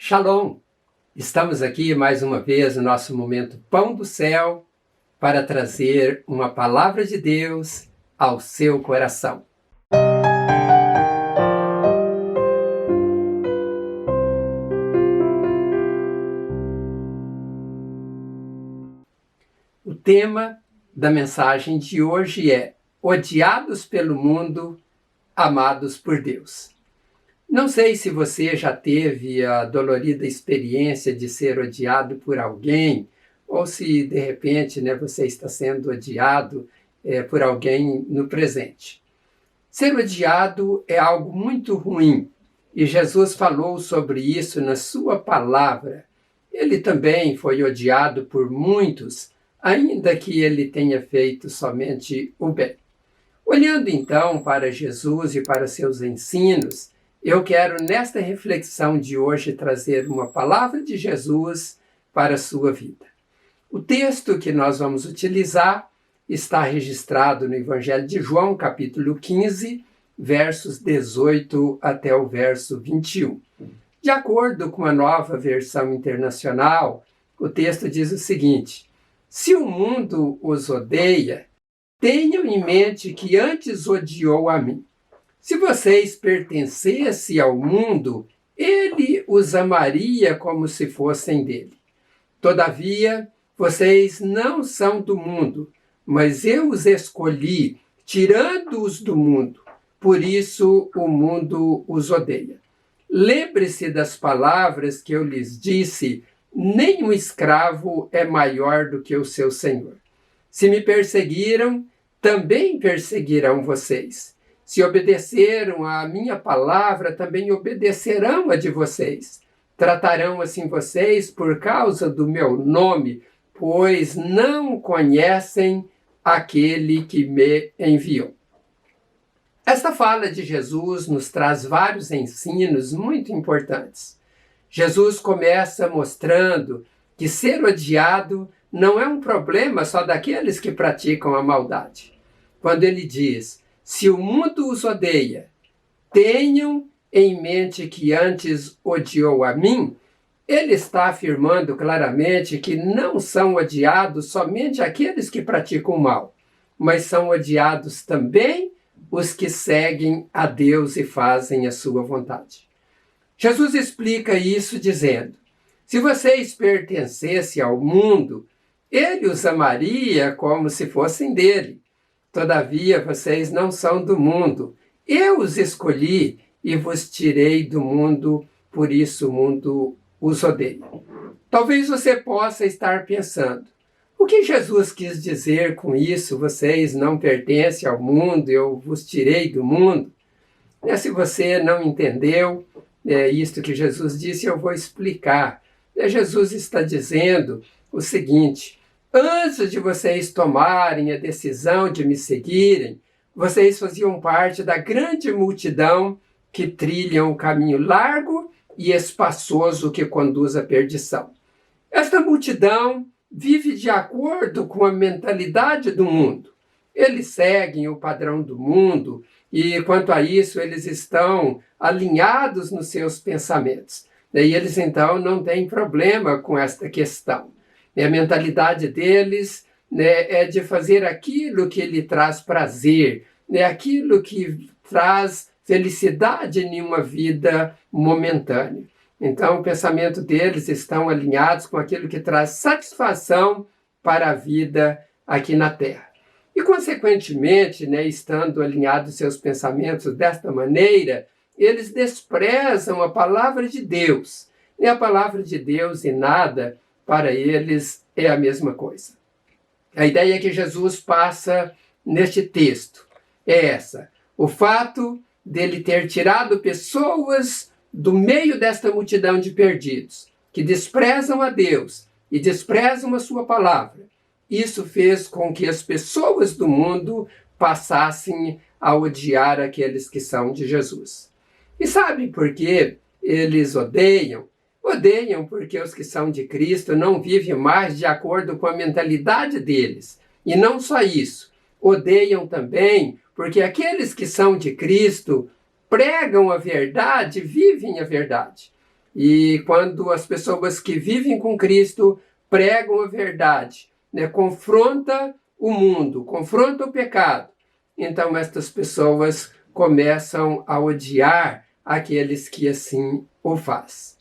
Shalom! Estamos aqui mais uma vez no nosso momento Pão do Céu para trazer uma palavra de Deus ao seu coração. O tema da mensagem de hoje é Odiados pelo mundo, amados por Deus. Não sei se você já teve a dolorida experiência de ser odiado por alguém, ou se de repente você está sendo odiado por alguém no presente. Ser odiado é algo muito ruim, e Jesus falou sobre isso na sua palavra. Ele também foi odiado por muitos, ainda que ele tenha feito somente o bem. Olhando então para Jesus e para seus ensinos, eu quero, nesta reflexão de hoje, trazer uma palavra de Jesus para a sua vida. O texto que nós vamos utilizar está registrado no Evangelho de João, capítulo 15, versos 18 até o verso 21. De acordo com a Nova Versão Internacional, o texto diz o seguinte: se o mundo os odeia, tenham em mente que antes odiou a mim. Se vocês pertencessem ao mundo, ele os amaria como se fossem dele. Todavia, vocês não são do mundo, mas eu os escolhi, tirando-os do mundo. Por isso, o mundo os odeia. Lembre-se das palavras que eu lhes disse: nenhum escravo é maior do que o seu senhor. Se me perseguiram, também perseguirão vocês. Se obedeceram à minha palavra, também obedecerão a de vocês. Tratarão assim vocês por causa do meu nome, pois não conhecem aquele que me enviou. Esta fala de Jesus nos traz vários ensinos muito importantes. Jesus começa mostrando que ser odiado não é um problema só daqueles que praticam a maldade. Quando ele diz: se o mundo os odeia, tenham em mente que antes odiou a mim, ele está afirmando claramente que não são odiados somente aqueles que praticam o mal, mas são odiados também os que seguem a Deus e fazem a sua vontade. Jesus explica isso dizendo: se vocês pertencessem ao mundo, ele os amaria como se fossem dele. Todavia, vocês não são do mundo. Eu os escolhi e vos tirei do mundo, por isso o mundo os odeia. Talvez você possa estar pensando: o que Jesus quis dizer com isso? Vocês não pertencem ao mundo, eu vos tirei do mundo. Se você não entendeu isto que Jesus disse, eu vou explicar. Jesus está dizendo o seguinte: antes de vocês tomarem a decisão de me seguirem, vocês faziam parte da grande multidão que trilha um caminho largo e espaçoso que conduz à perdição. Esta multidão vive de acordo com a mentalidade do mundo. Eles seguem o padrão do mundo e, quanto a isso, eles estão alinhados nos seus pensamentos. E eles, então, não têm problema com esta questão. A mentalidade deles é de fazer aquilo que lhe traz prazer, aquilo que traz felicidade em uma vida momentânea. Então, o pensamento deles estão alinhados com aquilo que traz satisfação para a vida aqui na Terra. E, consequentemente, estando alinhados seus pensamentos desta maneira, eles desprezam a palavra de Deus. E a palavra de Deus e nada para eles é a mesma coisa. A ideia que Jesus passa neste texto é essa: o fato dele ter tirado pessoas do meio desta multidão de perdidos, que desprezam a Deus e desprezam a sua palavra. Isso fez com que as pessoas do mundo passassem a odiar aqueles que são de Jesus. E sabe por que eles odeiam? Odeiam porque os que são de Cristo não vivem mais de acordo com a mentalidade deles. E não só isso, odeiam também porque aqueles que são de Cristo pregam a verdade, vivem a verdade. E quando as pessoas que vivem com Cristo pregam a verdade, né, confronta o mundo, confronta o pecado, então estas pessoas começam a odiar aqueles que assim o fazem.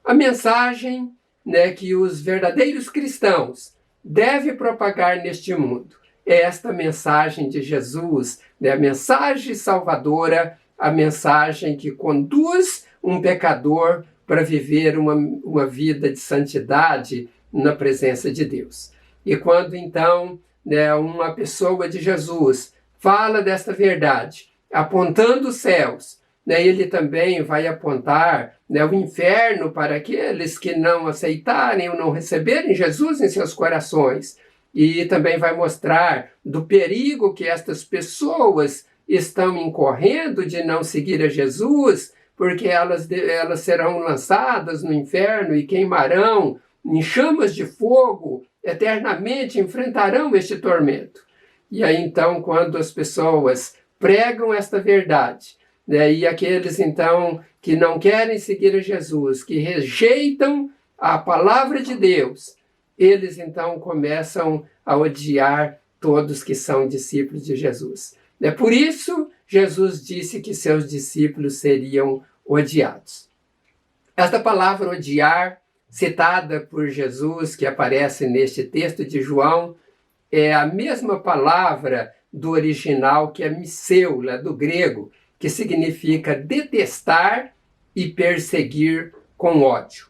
A mensagem, né, que os verdadeiros cristãos devem propagar neste mundo é esta mensagem de Jesus, né, a mensagem salvadora, a mensagem que conduz um pecador para viver uma vida de santidade na presença de Deus. E quando então, né, uma pessoa de Jesus fala desta verdade, apontando os céus, né, ele também vai apontar, né, o inferno para aqueles que não aceitarem ou não receberem Jesus em seus corações. E também vai mostrar do perigo que estas pessoas estão incorrendo de não seguir a Jesus, porque elas serão lançadas no inferno e queimarão em chamas de fogo, eternamente enfrentarão este tormento. E aí então, quando as pessoas pregam esta verdade, né, e aqueles então que não querem seguir a Jesus, que rejeitam a palavra de Deus, eles então começam a odiar todos que são discípulos de Jesus. É por isso Jesus disse que seus discípulos seriam odiados. Esta palavra odiar, citada por Jesus, que aparece neste texto de João, é a mesma palavra do original, que é misseula, do grego, que significa detestar e perseguir com ódio.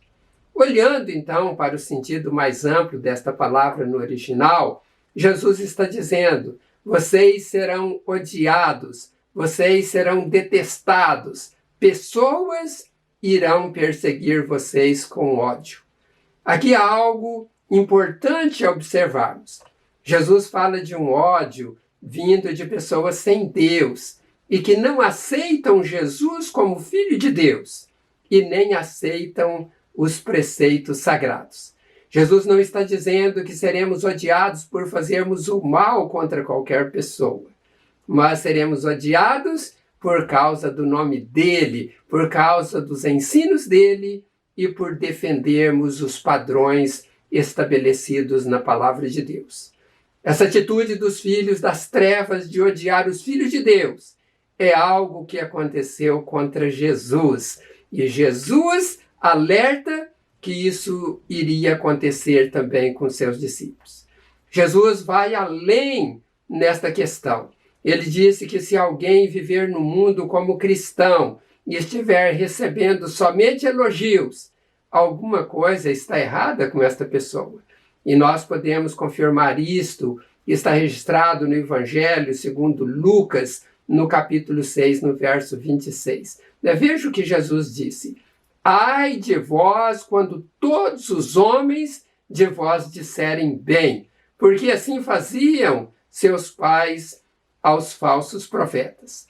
Olhando então para o sentido mais amplo desta palavra no original, Jesus está dizendo: vocês serão odiados, vocês serão detestados, pessoas irão perseguir vocês com ódio. Aqui há algo importante a observarmos. Jesus fala de um ódio vindo de pessoas sem Deus e que não aceitam Jesus como Filho de Deus e nem aceitam os preceitos sagrados. Jesus não está dizendo que seremos odiados por fazermos o mal contra qualquer pessoa, mas seremos odiados por causa do nome dele, por causa dos ensinos dele e por defendermos os padrões estabelecidos na palavra de Deus. Essa atitude dos filhos das trevas de odiar os filhos de Deus é algo que aconteceu contra Jesus. E Jesus alerta que isso iria acontecer também com seus discípulos. Jesus vai além nesta questão. Ele disse que se alguém viver no mundo como cristão e estiver recebendo somente elogios, alguma coisa está errada com esta pessoa. E nós podemos confirmar isto, está registrado no Evangelho segundo Lucas, no capítulo 6, no verso 26. Veja o que Jesus disse: ai de vós quando todos os homens de vós disserem bem, porque assim faziam seus pais aos falsos profetas.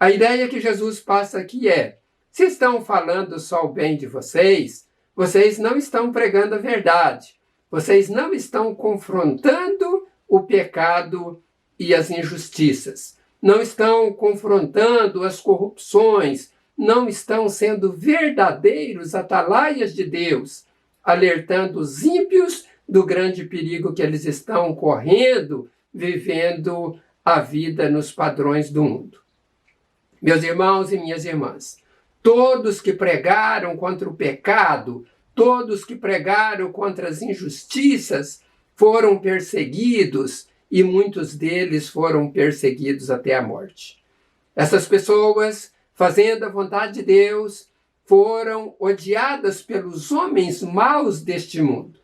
A ideia que Jesus passa aqui é: se estão falando só o bem de vocês, vocês não estão pregando a verdade, vocês não estão confrontando o pecado e as injustiças, não estão confrontando as corrupções, não estão sendo verdadeiros atalaias de Deus, alertando os ímpios do grande perigo que eles estão correndo, vivendo a vida nos padrões do mundo. Meus irmãos e minhas irmãs, todos que pregaram contra o pecado, todos que pregaram contra as injustiças, foram perseguidos e muitos deles foram perseguidos até a morte. Essas pessoas, fazendo a vontade de Deus, foram odiadas pelos homens maus deste mundo.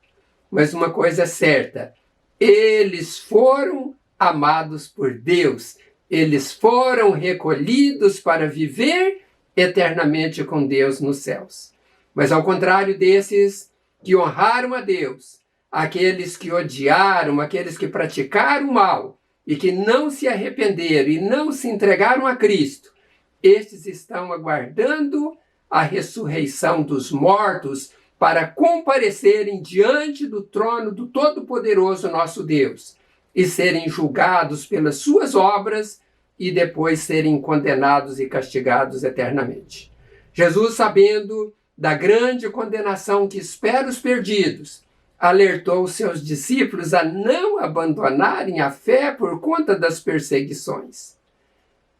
Mas uma coisa é certa: eles foram amados por Deus, eles foram recolhidos para viver eternamente com Deus nos céus. Mas ao contrário desses que honraram a Deus, aqueles que odiaram, aqueles que praticaram o mal e que não se arrependeram e não se entregaram a Cristo, estes estão aguardando a ressurreição dos mortos para comparecerem diante do trono do Todo-Poderoso nosso Deus e serem julgados pelas suas obras e depois serem condenados e castigados eternamente. Jesus, sabendo da grande condenação que espera os perdidos, alertou os seus discípulos a não abandonarem a fé por conta das perseguições.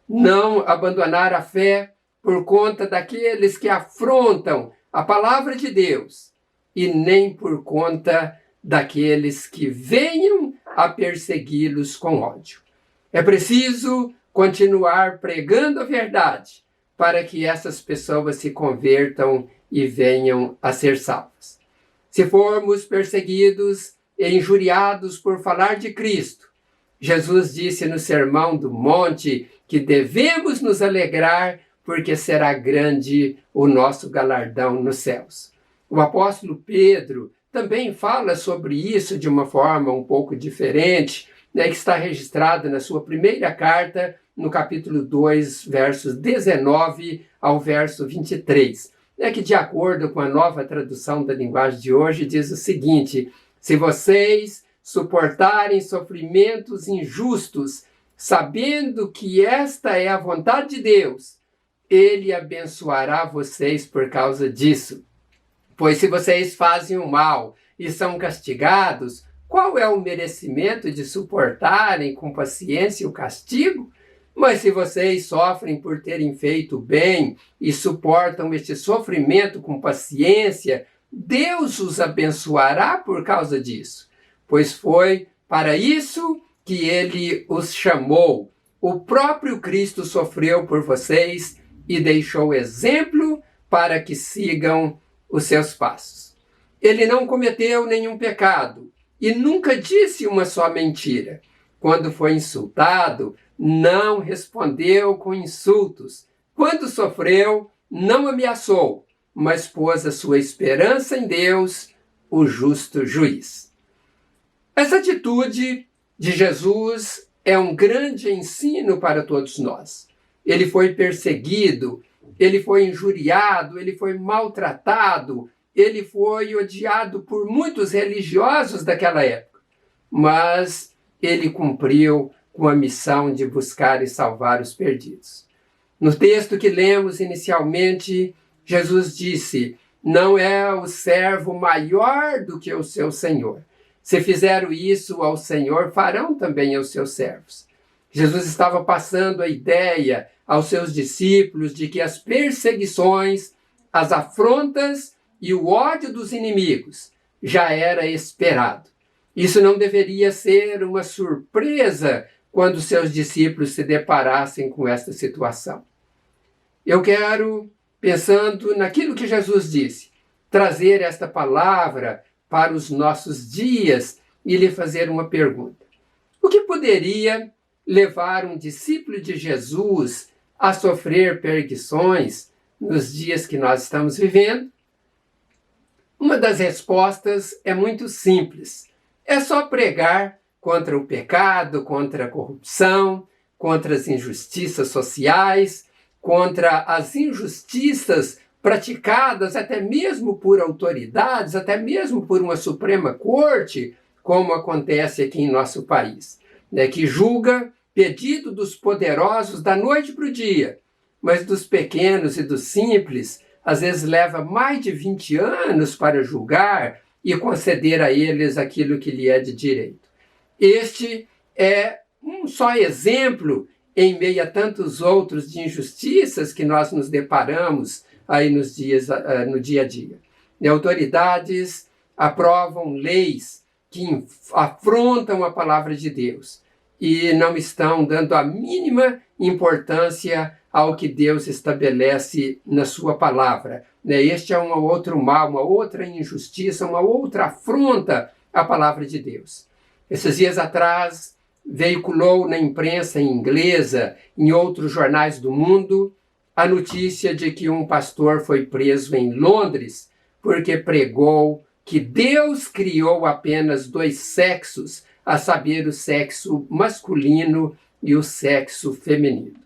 Não abandonar a fé por conta daqueles que afrontam a palavra de Deus e nem por conta daqueles que venham a persegui-los com ódio. É preciso continuar pregando a verdade para que essas pessoas se convertam e venham a ser salvas. Se formos perseguidos e injuriados por falar de Cristo, Jesus disse no Sermão do Monte que devemos nos alegrar porque será grande o nosso galardão nos céus. O apóstolo Pedro também fala sobre isso de uma forma um pouco diferente, que está registrado na sua primeira carta, no capítulo 2, versos 19 ao verso 23. Que, de acordo com a nova tradução da linguagem de hoje, diz o seguinte: se vocês suportarem sofrimentos injustos, sabendo que esta é a vontade de Deus, Ele abençoará vocês por causa disso. Pois se vocês fazem o mal e são castigados, qual é o merecimento de suportarem com paciência o castigo? Mas se vocês sofrem por terem feito o bem e suportam este sofrimento com paciência, Deus os abençoará por causa disso. Pois foi para isso que Ele os chamou. O próprio Cristo sofreu por vocês e deixou exemplo para que sigam os seus passos. Ele não cometeu nenhum pecado e nunca disse uma só mentira. Quando foi insultado, não respondeu com insultos. Quando sofreu, não ameaçou, mas pôs a sua esperança em Deus, o justo juiz. Essa atitude de Jesus é um grande ensino para todos nós. Ele foi perseguido, ele foi injuriado, ele foi maltratado, ele foi odiado por muitos religiosos daquela época, mas ele cumpriu com a missão de buscar e salvar os perdidos. No texto que lemos inicialmente, Jesus disse: não é o servo maior do que o seu senhor. Se fizeram isso ao Senhor, farão também aos seus servos. Jesus estava passando a ideia aos seus discípulos de que as perseguições, as afrontas e o ódio dos inimigos já era esperado. Isso não deveria ser uma surpresa quando seus discípulos se deparassem com esta situação. Eu quero, pensando naquilo que Jesus disse, trazer esta palavra para os nossos dias e lhe fazer uma pergunta. O que poderia levar um discípulo de Jesus a sofrer perseguições nos dias que nós estamos vivendo? Uma das respostas é muito simples. É só pregar contra o pecado, contra a corrupção, contra as injustiças sociais, contra as injustiças praticadas até mesmo por autoridades, até mesmo por uma Suprema Corte, como acontece aqui em nosso país, que julga pedido dos poderosos da noite para o dia, mas dos pequenos e dos simples, às vezes leva mais de 20 anos para julgar e conceder a eles aquilo que lhe é de direito. Este é um só exemplo em meio a tantos outros de injustiças que nós nos deparamos aí no dia a dia. E autoridades aprovam leis que afrontam a palavra de Deus e não estão dando a mínima importância ao que Deus estabelece na sua palavra. Este é um outro mal, uma outra injustiça, uma outra afronta à palavra de Deus. Esses dias atrás, veiculou na imprensa inglesa, em outros jornais do mundo, a notícia de que um pastor foi preso em Londres porque pregou que Deus criou apenas 2 sexos, a saber, o sexo masculino e o sexo feminino.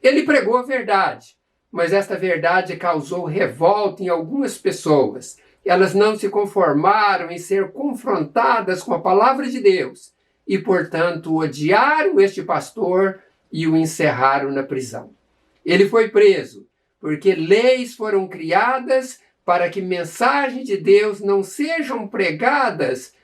Ele pregou a verdade, mas esta verdade causou revolta em algumas pessoas. Elas não se conformaram em ser confrontadas com a palavra de Deus e, portanto, odiaram este pastor e o encerraram na prisão. Ele foi preso porque leis foram criadas para que mensagens de Deus não sejam pregadas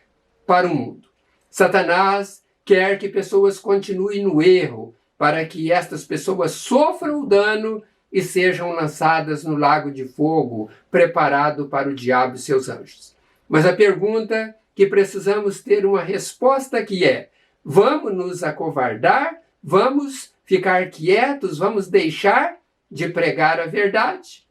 para o mundo. Satanás quer que pessoas continuem no erro, para que estas pessoas sofram o dano e sejam lançadas no lago de fogo, preparado para o diabo e seus anjos. Mas a pergunta que precisamos ter uma resposta aqui é: vamos nos acovardar? Vamos ficar quietos? Vamos deixar de pregar a verdade?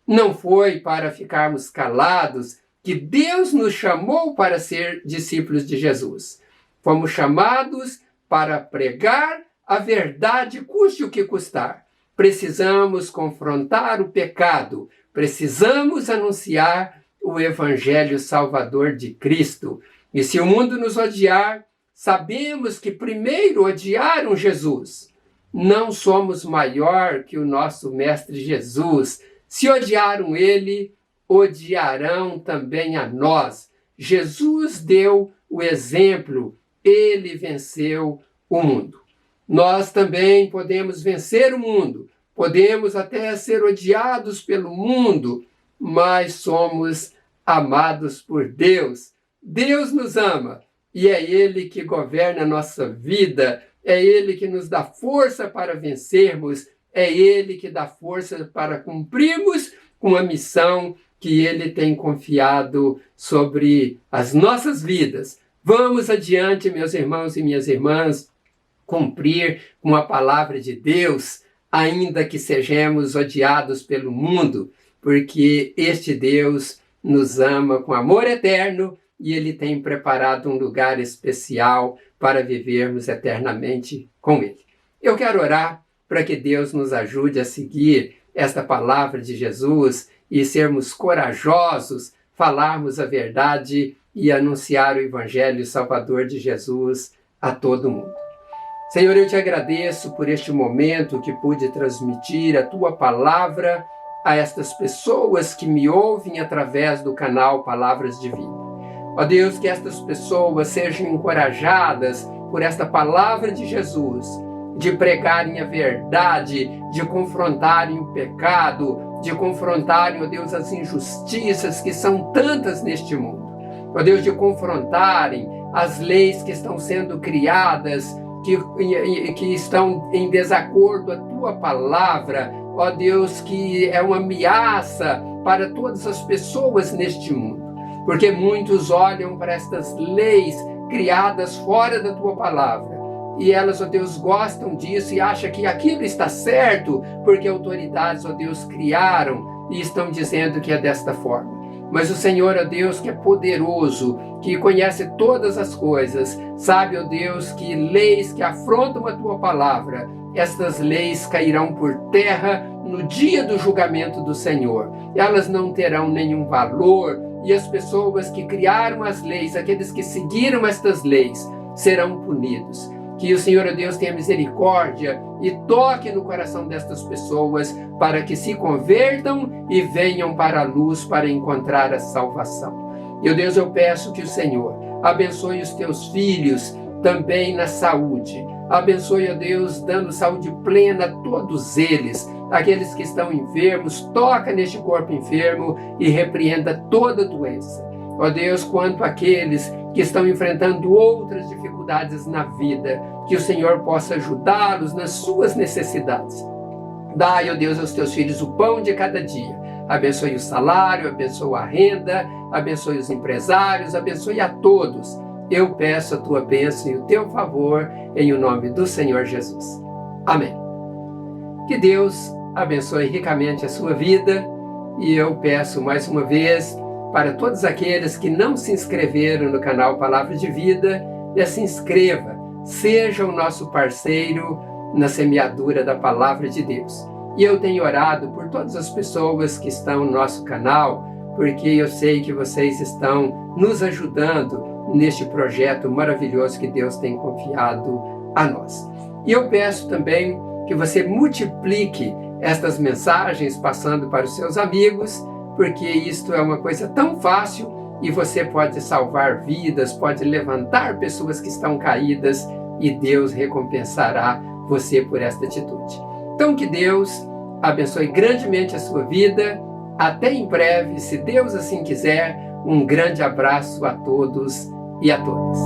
Não foi para ficarmos calados que Deus nos chamou para ser discípulos de Jesus. Fomos chamados para pregar a verdade, custe o que custar. Precisamos confrontar o pecado, precisamos anunciar o Evangelho Salvador de Cristo. E se o mundo nos odiar, sabemos que primeiro odiaram Jesus. Não somos maior que o nosso Mestre Jesus. Se odiaram ele, odiarão também a nós. Jesus deu o exemplo, ele venceu o mundo. Nós também podemos vencer o mundo, podemos até ser odiados pelo mundo, mas somos amados por Deus. Deus nos ama e é Ele que governa a nossa vida, é Ele que nos dá força para vencermos, é Ele que dá força para cumprirmos com a missão que Ele tem confiado sobre as nossas vidas. Vamos adiante, meus irmãos e minhas irmãs, cumprir com a palavra de Deus, ainda que sejamos odiados pelo mundo, porque este Deus nos ama com amor eterno e Ele tem preparado um lugar especial para vivermos eternamente com Ele. Eu quero orar para que Deus nos ajude a seguir esta palavra de Jesus e sermos corajosos, falarmos a verdade e anunciar o Evangelho Salvador de Jesus a todo mundo. Senhor, eu te agradeço por este momento que pude transmitir a tua palavra a estas pessoas que me ouvem através do canal Palavras de Vida. Ó Deus, que estas pessoas sejam encorajadas por esta palavra de Jesus, de pregarem a verdade, de confrontarem o pecado, de confrontarem, ó Deus, as injustiças que são tantas neste mundo. Ó Deus, de confrontarem as leis que estão sendo criadas, que estão em desacordo à tua palavra, ó Deus, que é uma ameaça para todas as pessoas neste mundo, porque muitos olham para estas leis criadas fora da tua palavra e elas, ó Deus, gostam disso e acham que aquilo está certo porque autoridades, ó Deus, criaram e estão dizendo que é desta forma. Mas o Senhor, ó Deus, que é poderoso, que conhece todas as coisas, sabe, ó Deus, que leis que afrontam a tua palavra, estas leis cairão por terra no dia do julgamento do Senhor. Elas não terão nenhum valor e as pessoas que criaram as leis, aqueles que seguiram estas leis, serão punidos. Que o Senhor, ó Deus, tenha misericórdia e toque no coração destas pessoas para que se convertam e venham para a luz para encontrar a salvação. E, ó Deus, eu peço que o Senhor abençoe os teus filhos também na saúde. Abençoe, ó Deus, dando saúde plena a todos eles. Aqueles que estão enfermos, toca neste corpo enfermo e repreenda toda doença. Ó Deus, quanto àqueles que estão enfrentando outras dificuldades na vida, que o Senhor possa ajudá-los nas suas necessidades. Dai, ó Deus, aos teus filhos o pão de cada dia. Abençoe o salário, abençoe a renda, abençoe os empresários, abençoe a todos. Eu peço a tua bênção e o teu favor em o nome do Senhor Jesus. Amém. Que Deus abençoe ricamente a sua vida e eu peço mais uma vez para todos aqueles que não se inscreveram no canal Palavra de Vida, se inscreva, seja o nosso parceiro na semeadura da Palavra de Deus. E eu tenho orado por todas as pessoas que estão no nosso canal, porque eu sei que vocês estão nos ajudando neste projeto maravilhoso que Deus tem confiado a nós. E eu peço também que você multiplique estas mensagens passando para os seus amigos, porque isto é uma coisa tão fácil e você pode salvar vidas, pode levantar pessoas que estão caídas e Deus recompensará você por esta atitude. Então que Deus abençoe grandemente a sua vida. Até em breve, se Deus assim quiser. Um grande abraço a todos e a todas.